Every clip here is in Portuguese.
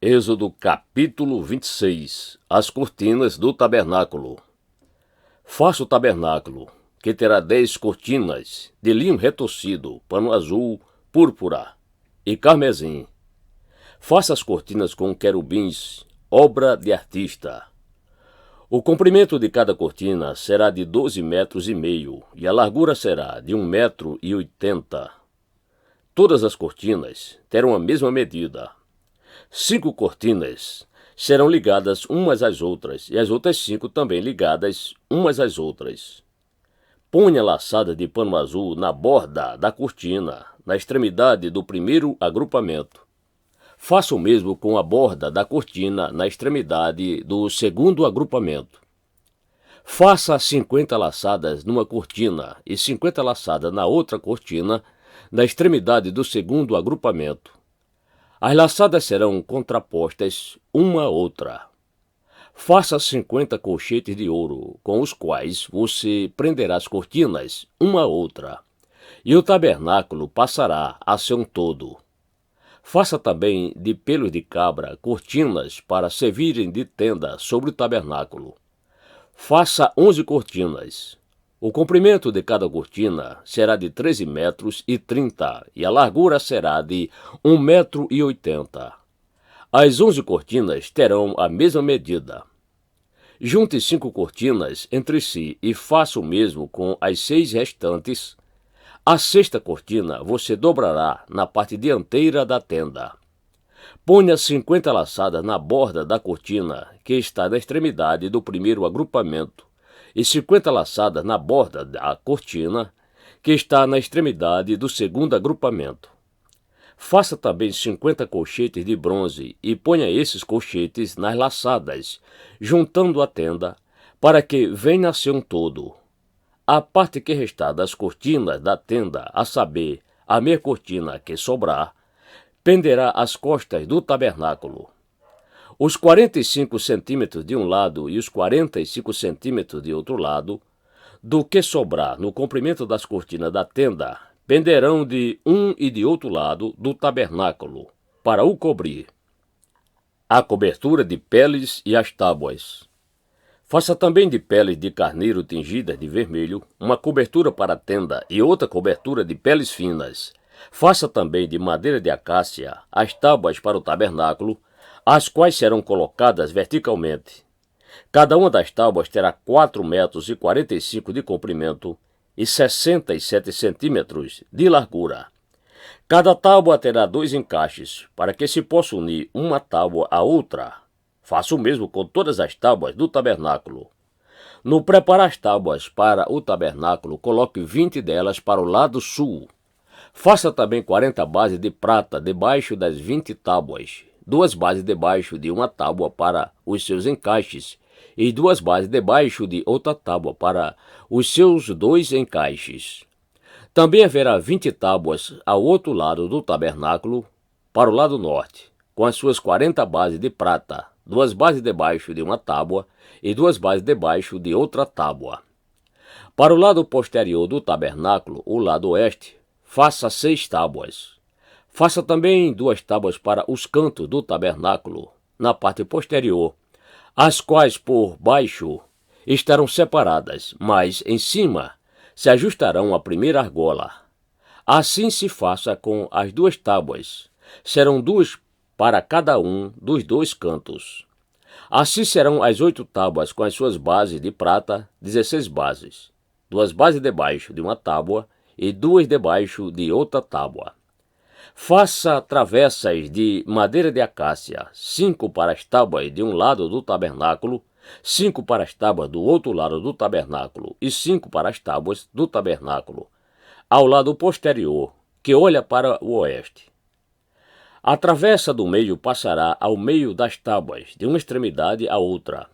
Êxodo capítulo 26. As cortinas do tabernáculo. Faça o tabernáculo, que terá 10 cortinas, de linho retorcido, pano azul, púrpura e carmesim. Faça as cortinas com querubins, obra de artista. O comprimento de cada cortina será de 12,5 metros, e a largura será de 1,80 m. Todas as cortinas terão a mesma medida. 5 cortinas serão ligadas umas às outras, e as outras 5 também ligadas umas às outras. Ponha laçada de pano azul na borda da cortina, na extremidade do primeiro agrupamento. Faça o mesmo com a borda da cortina na extremidade do segundo agrupamento. Faça 50 laçadas numa cortina e 50 laçadas na outra cortina, na extremidade do segundo agrupamento. As laçadas serão contrapostas uma à outra. Faça 50 colchetes de ouro, com os quais você prenderá as cortinas uma à outra, e o tabernáculo passará a ser um todo. Faça também de pelos de cabra cortinas para servirem de tenda sobre o tabernáculo. Faça 11 cortinas. O comprimento de cada cortina será de 13,30 metros, e a largura será de 1,80 m. As 11 cortinas terão a mesma medida. Junte 5 cortinas entre si e faça o mesmo com as 6 restantes. A sexta cortina você dobrará na parte dianteira da tenda. Ponha 50 laçadas na borda da cortina, que está na extremidade do primeiro agrupamento, e 50 laçadas na borda da cortina, que está na extremidade do segundo agrupamento. Faça também 50 colchetes de bronze e ponha esses colchetes nas laçadas, juntando a tenda, para que venha a ser um todo. A parte que restar das cortinas da tenda, a saber, a meia cortina que sobrar, penderá às costas do tabernáculo. Os 45 centímetros de um lado e os 45 centímetros de outro lado, do que sobrar no comprimento das cortinas da tenda, penderão de um e de outro lado do tabernáculo, para o cobrir. A cobertura de peles e as tábuas. Faça também de peles de carneiro tingidas de vermelho, uma cobertura para a tenda e outra cobertura de peles finas. Faça também de madeira de acácia as tábuas para o tabernáculo, as quais serão colocadas verticalmente. Cada uma das tábuas terá 4,45 metros de comprimento e 67 centímetros de largura. Cada tábua terá 2 encaixes, para que se possa unir uma tábua à outra. Faça o mesmo com todas as tábuas do tabernáculo. No preparar as tábuas para o tabernáculo, coloque 20 delas para o lado sul. Faça também 40 bases de prata debaixo das 20 tábuas, 2 bases debaixo de uma tábua para os seus encaixes, e 2 bases debaixo de outra tábua para os seus 2 encaixes. Também haverá 20 tábuas ao outro lado do tabernáculo, para o lado norte, com as suas 40 bases de prata, 2 bases debaixo de uma tábua e 2 bases debaixo de outra tábua. Para o lado posterior do tabernáculo, o lado oeste, faça 6 tábuas. Faça também 2 tábuas para os cantos do tabernáculo, na parte posterior, as quais por baixo estarão separadas, mas em cima se ajustarão à primeira argola. Assim se faça com as 2 tábuas. Serão 2 para cada um dos 2 cantos. Assim serão as 8 tábuas com as suas bases de prata, 16 bases, 2 bases debaixo de uma tábua e 2 debaixo de outra tábua. Faça travessas de madeira de acácia, 5 para as tábuas de um lado do tabernáculo, 5 para as tábuas do outro lado do tabernáculo e 5 para as tábuas do tabernáculo, ao lado posterior, que olha para o oeste. A travessa do meio passará ao meio das tábuas, de uma extremidade à outra.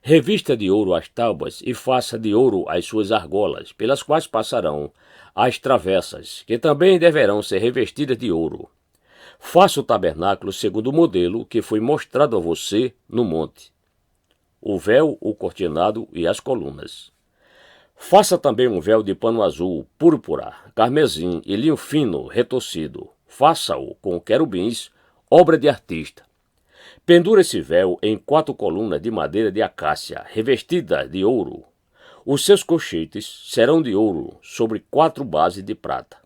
Revista de ouro as tábuas e faça de ouro as suas argolas, pelas quais passarão as travessas, que também deverão ser revestidas de ouro. Faça o tabernáculo segundo o modelo que foi mostrado a você no monte: o véu, o cortinado e as colunas. Faça também um véu de pano azul, púrpura, carmesim e linho fino retorcido. Faça-o com querubins, obra de artista. Pendura esse véu em 4 colunas de madeira de acácia, revestidas de ouro. Os seus colchetes serão de ouro, sobre 4 bases de prata.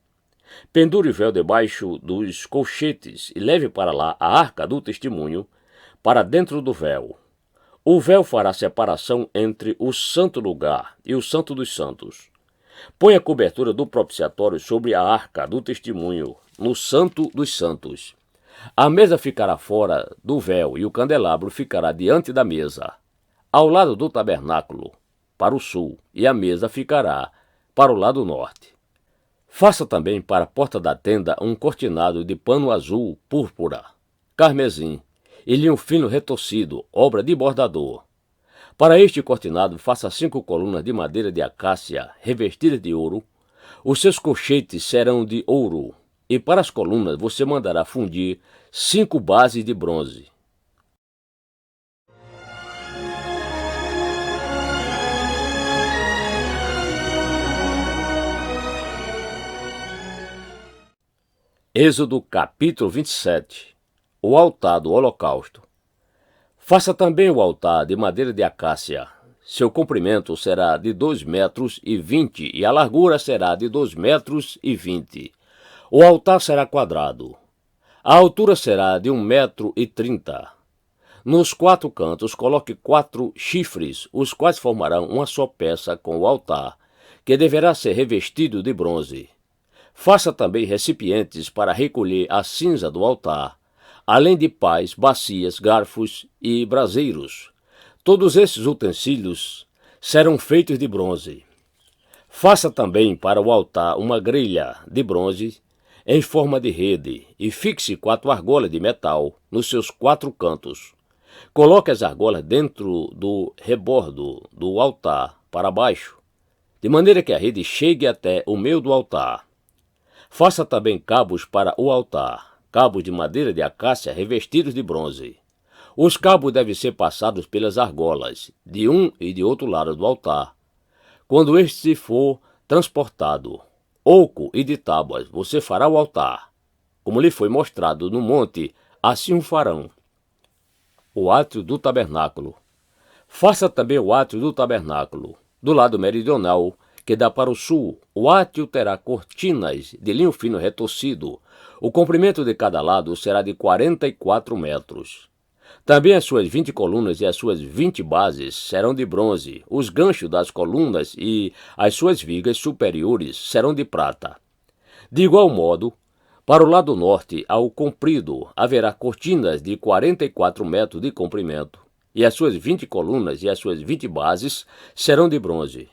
Pendure o véu debaixo dos colchetes e leve para lá a arca do testemunho, para dentro do véu. O véu fará separação entre o santo lugar e o santo dos santos. Põe a cobertura do propiciatório sobre a arca do testemunho, no santo dos santos. A mesa ficará fora do véu e o candelabro ficará diante da mesa, ao lado do tabernáculo, para o sul, e a mesa ficará para o lado norte. Faça também para a porta da tenda um cortinado de pano azul, púrpura, carmesim e linho fino retorcido, obra de bordador. Para este cortinado, faça 5 colunas de madeira de acácia revestidas de ouro. Os seus colchetes serão de ouro, e para as colunas você mandará fundir 5 bases de bronze. Êxodo capítulo 27. O altar do holocausto. Faça também o altar de madeira de acácia. Seu comprimento será de 2,20 metros e a largura será de 2,20 metros. O altar será quadrado. A altura será de 1,30 m. Nos 4 cantos coloque 4 chifres, os quais formarão uma só peça com o altar, que deverá ser revestido de bronze. Faça também recipientes para recolher a cinza do altar, além de pás, bacias, garfos e braseiros. Todos esses utensílios serão feitos de bronze. Faça também para o altar uma grelha de bronze em forma de rede e fixe 4 argolas de metal nos seus 4 cantos. Coloque as argolas dentro do rebordo do altar para baixo, de maneira que a rede chegue até o meio do altar. Faça também cabos para o altar, cabos de madeira de acácia revestidos de bronze. Os cabos devem ser passados pelas argolas, de um e de outro lado do altar. Quando este for transportado, oco e de tábuas, você fará o altar, como lhe foi mostrado no monte, assim o farão. O átrio do tabernáculo. Faça também o átrio do tabernáculo, do lado meridional, que dá para o sul. O átrio terá cortinas de linho fino retorcido. O comprimento de cada lado será de 44 metros. Também as suas 20 colunas e as suas 20 bases serão de bronze. Os ganchos das colunas e as suas vigas superiores serão de prata. De igual modo, para o lado norte, ao comprido, haverá cortinas de 44 metros de comprimento, e as suas 20 colunas e as suas 20 bases serão de bronze.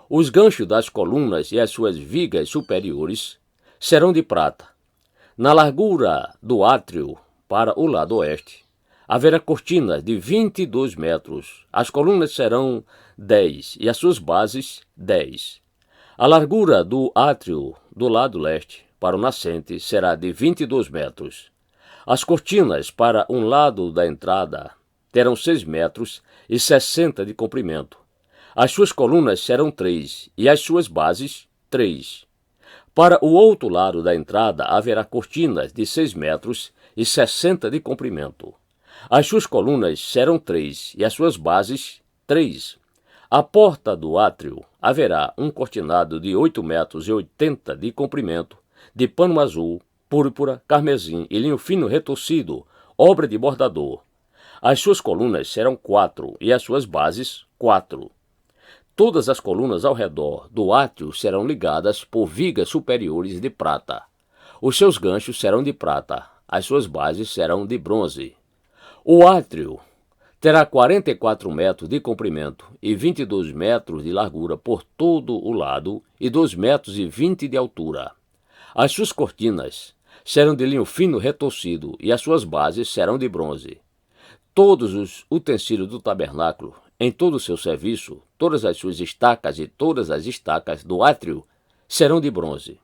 Os ganchos das colunas e as suas vigas superiores serão de prata. Na largura do átrio, para o lado oeste, haverá cortinas de 22 metros. As colunas serão 10 e as suas bases 10. A largura do átrio do lado leste, para o nascente, será de 22 metros. As cortinas para um lado da entrada terão 6 metros e 60 de comprimento. As suas colunas serão 3 e as suas bases 3. Para o outro lado da entrada haverá cortinas de 6 metros e 60 de comprimento. As suas colunas serão 3 e as suas bases 3. À porta do átrio haverá um cortinado de 8 metros e 80 de comprimento, de pano azul, púrpura, carmesim e linho fino retorcido, obra de bordador. As suas colunas serão 4 e as suas bases 4. Todas as colunas ao redor do átrio serão ligadas por vigas superiores de prata. Os seus ganchos serão de prata, as suas bases serão de bronze. O átrio terá 44 metros de comprimento e 22 metros de largura por todo o lado e 2,20 metros de altura. As suas cortinas serão de linho fino retorcido e as suas bases serão de bronze. Todos os utensílios do tabernáculo, em todo o seu serviço, todas as suas estacas e todas as estacas do átrio serão de bronze.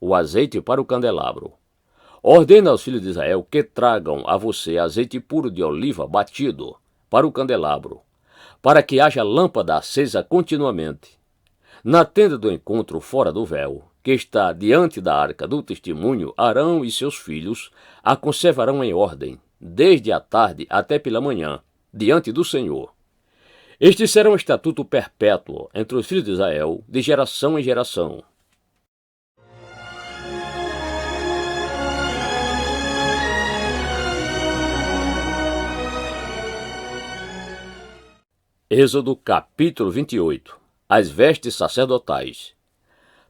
O azeite para o candelabro. Ordena aos filhos de Israel que tragam a você azeite puro de oliva batido para o candelabro, para que haja lâmpada acesa continuamente. Na tenda do encontro fora do véu, que está diante da arca do testemunho, Arão e seus filhos a conservarão em ordem, desde a tarde até pela manhã, diante do Senhor. Este será um estatuto perpétuo entre os filhos de Israel, de geração em geração. Êxodo capítulo 28. As vestes sacerdotais.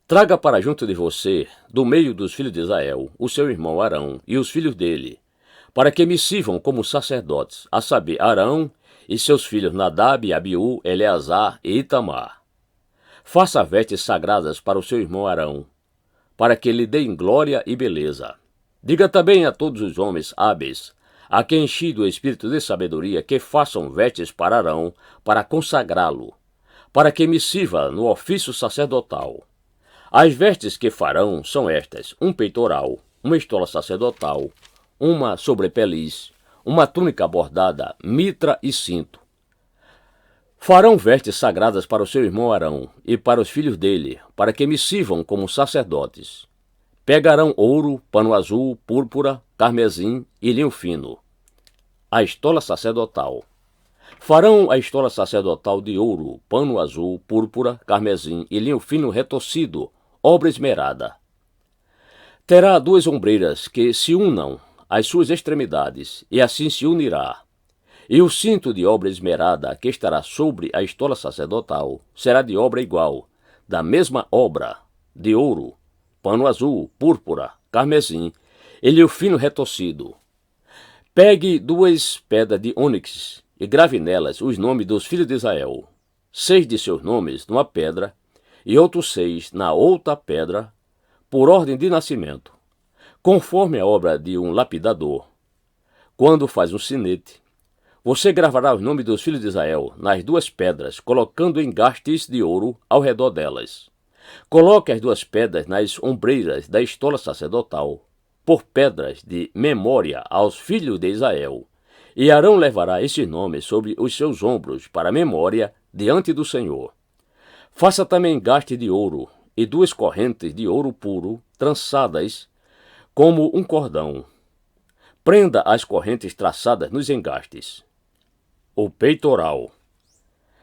Traga para junto de você, do meio dos filhos de Israel, o seu irmão Arão e os filhos dele, para que me sirvam como sacerdotes, a saber, Arão e seus filhos Nadab, Abiú, Eleazar e Itamar. Faça vestes sagradas para o seu irmão Arão, para que lhe deem glória e beleza. Diga também a todos os homens hábeis, a quem enchi do espírito de sabedoria, que façam vestes para Arão, para consagrá-lo, para que me sirva no ofício sacerdotal. As vestes que farão são estas: um peitoral, uma estola sacerdotal, uma sobrepeliz, uma túnica bordada, mitra e cinto. Farão vestes sagradas para o seu irmão Arão e para os filhos dele, para que me sirvam como sacerdotes. Pegarão ouro, pano azul, púrpura, carmesim e linho fino. A estola sacerdotal. Farão a estola sacerdotal de ouro, pano azul, púrpura, carmesim e linho fino retorcido, obra esmerada. Terá 2 ombreiras que se unam às suas extremidades, e assim se unirá. E o cinto de obra esmerada que estará sobre a estola sacerdotal será de obra igual, da mesma obra, de ouro, pano azul, púrpura, carmesim e linho fino retorcido. Pegue 2 pedras de ônix e grave nelas os nomes dos filhos de Israel, 6 de seus nomes numa pedra e outros 6 na outra pedra, por ordem de nascimento, conforme a obra de um lapidador. Quando faz um sinete, você gravará os nomes dos filhos de Israel nas 2 pedras, colocando engastes de ouro ao redor delas. Coloque as 2 pedras nas ombreiras da estola sacerdotal, por pedras de memória aos filhos de Israel. E Arão levará esses nomes sobre os seus ombros para memória diante do Senhor. Faça também engaste de ouro e 2 correntes de ouro puro, trançadas como um cordão. Prenda as correntes traçadas nos engastes. O peitoral.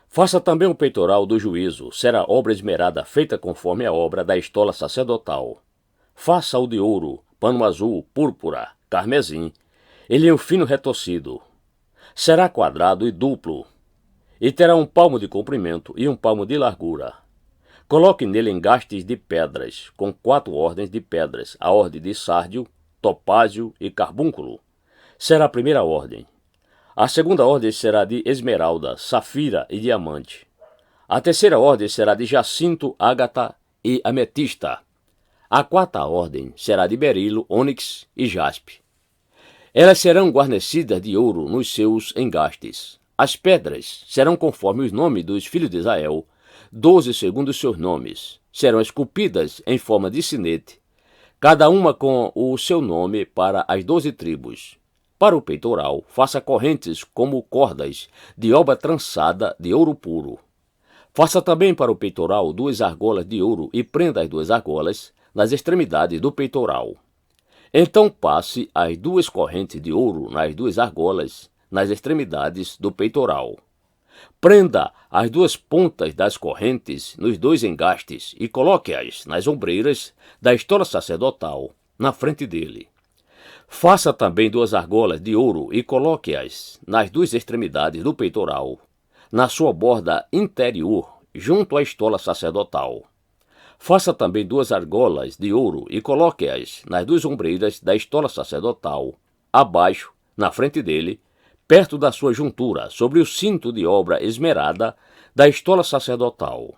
Faça também o peitoral do juízo, será obra esmerada feita conforme a obra da estola sacerdotal. Faça-o de ouro, pano azul, púrpura, carmesim e linho fino retorcido. Será quadrado e duplo, e terá 1 palmo de comprimento e 1 palmo de largura. Coloque nele engastes de pedras, com 4 ordens de pedras, a ordem de sárdio, topázio e carbúnculo. Será a primeira ordem. A segunda ordem será de esmeralda, safira e diamante. A terceira ordem será de jacinto, ágata e ametista. A 4ª ordem será de berilo, ônix e jaspe. Elas serão guarnecidas de ouro nos seus engastes. As pedras serão conforme os nomes dos filhos de Israel, 12 segundo os seus nomes. Serão esculpidas em forma de sinete, cada uma com o seu nome para as 12 tribos. Para o peitoral, faça correntes como cordas de obra trançada de ouro puro. Faça também para o peitoral 2 argolas de ouro e prenda as 2 argolas nas extremidades do peitoral. Então passe as 2 correntes de ouro nas 2 argolas nas extremidades do peitoral. Prenda as 2 pontas das correntes nos 2 engastes e coloque-as nas ombreiras da estola sacerdotal, na frente dele. Faça também 2 argolas de ouro e coloque-as nas 2 extremidades do peitoral, na sua borda interior, junto à estola sacerdotal. Faça também 2 argolas de ouro e coloque-as nas 2 ombreiras da estola sacerdotal, abaixo, na frente dele, perto da sua juntura, sobre o cinto de obra esmerada da estola sacerdotal.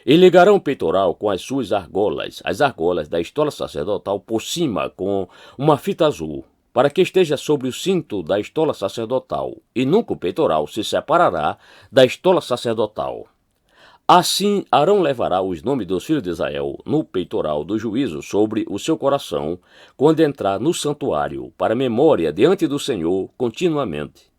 E ligarão o peitoral com as suas argolas, as argolas da estola sacerdotal por cima com uma fita azul, para que esteja sobre o cinto da estola sacerdotal, e nunca o peitoral se separará da estola sacerdotal. Assim Arão levará os nomes dos filhos de Israel no peitoral do juízo sobre o seu coração, quando entrar no santuário, para memória diante do Senhor continuamente.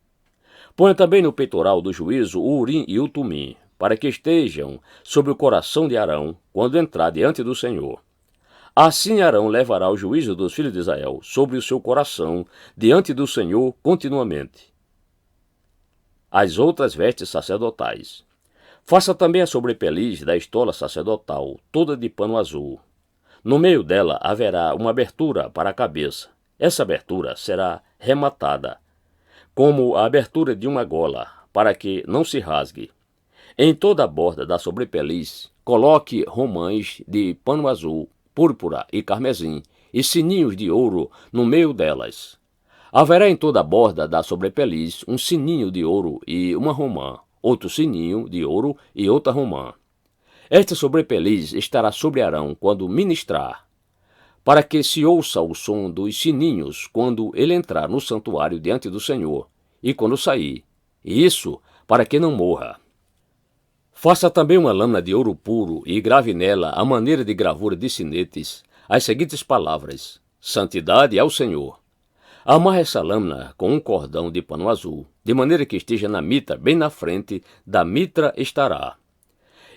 Ponha também no peitoral do juízo o Urim e o Tumim, para que estejam sobre o coração de Arão, quando entrar diante do Senhor. Assim Arão levará o juízo dos filhos de Israel sobre o seu coração diante do Senhor continuamente. As outras vestes sacerdotais. Faça também a sobrepeliz da estola sacerdotal, toda de pano azul. No meio dela haverá uma abertura para a cabeça. Essa abertura será rematada, como a abertura de uma gola, para que não se rasgue. Em toda a borda da sobrepeliz, coloque romãs de pano azul, púrpura e carmesim, e sininhos de ouro no meio delas. Haverá em toda a borda da sobrepeliz um sininho de ouro e uma romã, outro sininho de ouro e outra romã. Esta sobrepeliz estará sobre Arão quando ministrar, para que se ouça o som dos sininhos quando ele entrar no santuário diante do Senhor, e quando sair, e isso para que não morra. Faça também uma lâmina de ouro puro e grave nela, à maneira de gravura de sinetes, as seguintes palavras: Santidade ao Senhor. Amarre essa lâmina com um cordão de pano azul, de maneira que esteja na mitra, bem na frente da mitra estará.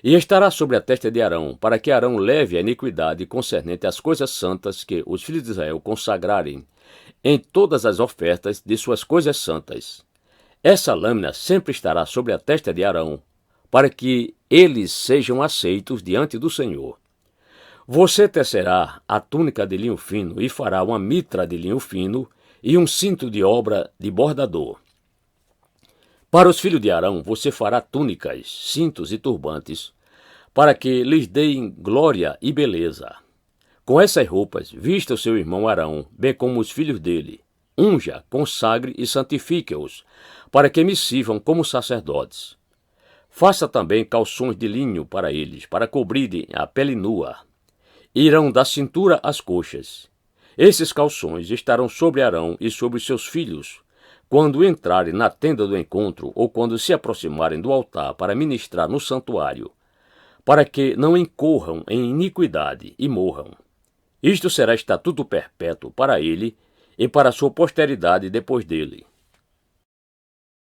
E estará sobre a testa de Arão, para que Arão leve a iniquidade concernente às coisas santas que os filhos de Israel consagrarem, em todas as ofertas de suas coisas santas. Essa lâmina sempre estará sobre a testa de Arão, para que eles sejam aceitos diante do Senhor. Você tecerá a túnica de linho fino e fará uma mitra de linho fino e um cinto de obra de bordador. Para os filhos de Arão você fará túnicas, cintos e turbantes, para que lhes deem glória e beleza. Com essas roupas, vista o seu irmão Arão, bem como os filhos dele. Unja, consagre e santifique-os, para que me sirvam como sacerdotes. Faça também calções de linho para eles, para cobrirem a pele nua. Irão da cintura às coxas. Esses calções estarão sobre Arão e sobre seus filhos, quando entrarem na tenda do encontro ou quando se aproximarem do altar para ministrar no santuário, para que não incorram em iniquidade e morram. Isto será estatuto perpétuo para ele e para sua posteridade depois dele.